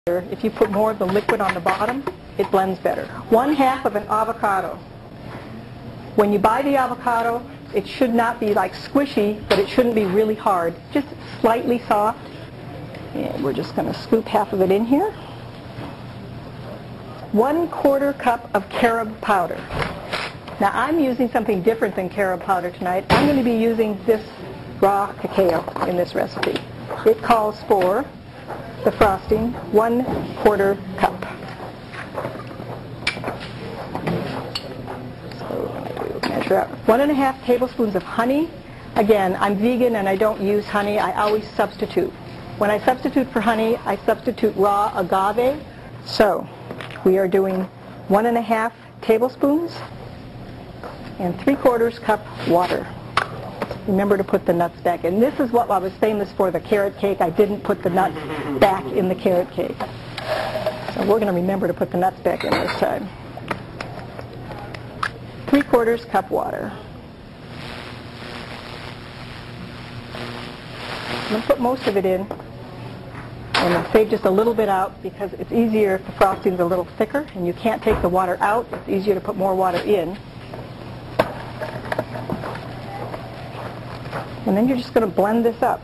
If you put more of the liquid on the bottom, it blends better. 1/2 of an avocado. When you buy the avocado, it should not be like squishy, but it shouldn't be really hard. Just slightly soft. And we're just going to scoop half of it in here. 1/4 cup of carob powder. Now I'm using something different than carob powder tonight. I'm going to be using this raw cacao in this recipe. It calls for the frosting, 1/4 cup. So measure out 1½ tablespoons of honey. Again, I'm vegan and I don't use honey. I always substitute. When I substitute for honey, I substitute raw agave. So we are doing 1½ tablespoons and 3/4 cup water. Remember to put the nuts back in. This is what I was famous for, the carrot cake. I didn't put the nuts back in the carrot cake. So we're going to remember to put the nuts back in this time. 3/4 cup water. I'm going to put most of it in and then save just a little bit out because it's easier if the frosting's a little thicker and you can't take the water out. It's easier to put more water in. And then you're just going to blend this up.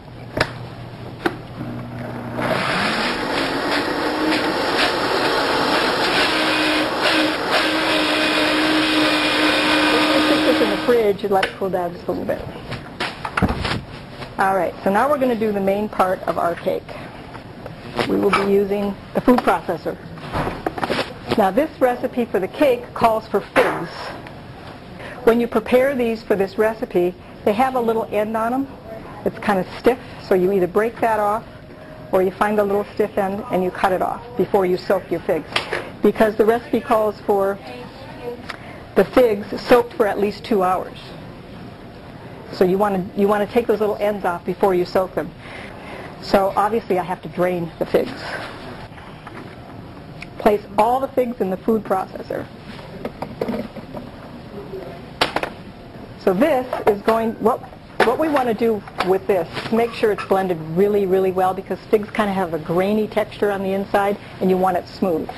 Put this in the fridge and let it cool down just a little bit. Alright, so now we're going to do the main part of our cake. We will be using the food processor. Now this recipe for the cake calls for figs. When you prepare these for this recipe, they have a little end on them. It's kind of stiff, so you either break that off or you find a little stiff end and you cut it off before you soak your figs. Because the recipe calls for the figs soaked for at least 2 hours. So you want to take those little ends off before you soak them. So obviously I have to drain the figs. Place all the figs in the food processor. So this is what we want to do with this is make sure it's blended really, really well because figs kind of have a grainy texture on the inside and you want it smooth.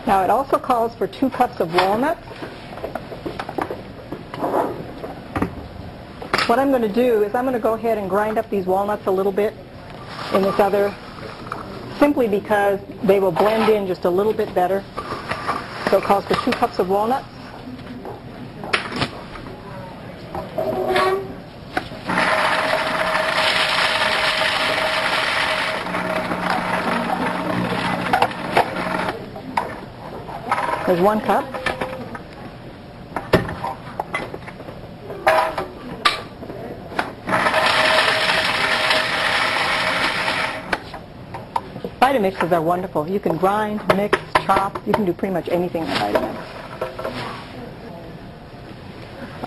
Now it also calls for 2 cups of walnuts. What I'm going to do is I'm going to go ahead and grind up these walnuts a little bit in this other, simply because they will blend in just a little bit better. So it calls for 2 cups of walnuts. There's 1 cup. Vitamixes are wonderful. You can grind, mix, chop. You can do pretty much anything with Vitamix.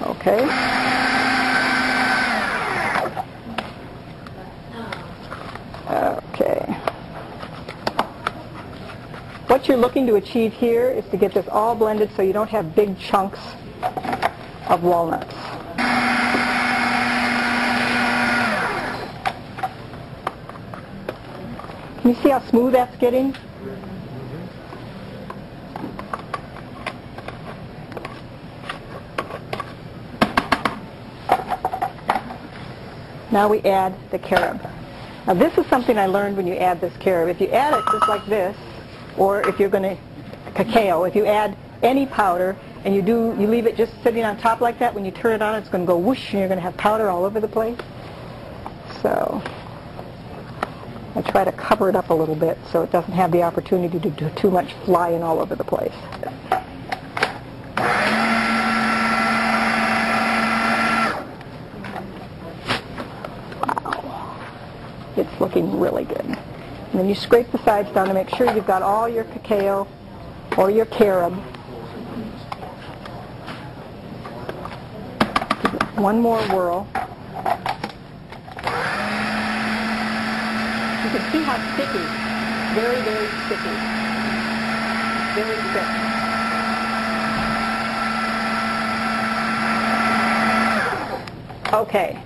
Okay. Okay. What you're looking to achieve here is to get this all blended so you don't have big chunks of walnuts. Can you see how smooth that's getting? Now we add the carob. Now this is something I learned when you add this carob. If you add it just like this, or if you're going to cacao, if you add any powder and you leave it just sitting on top like that, when you turn it on it's going to go whoosh and you're going to have powder all over the place. So I try to cover it up a little bit so it doesn't have the opportunity to do too much flying all over the place. Wow. It's looking really good. And then you scrape the sides down to make sure you've got all your cacao or your carob. Give it 1 more whirl. You can see how sticky. Very, very sticky. Very thick. Okay,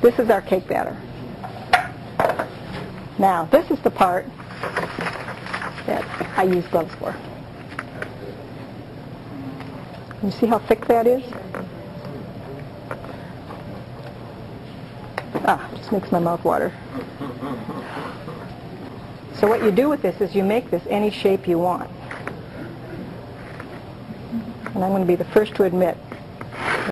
this is our cake batter. Now, this is the part that I use gloves for. You see how thick that is? Just makes my mouth water. So what you do with this is you make this any shape you want. And I'm going to be the first to admit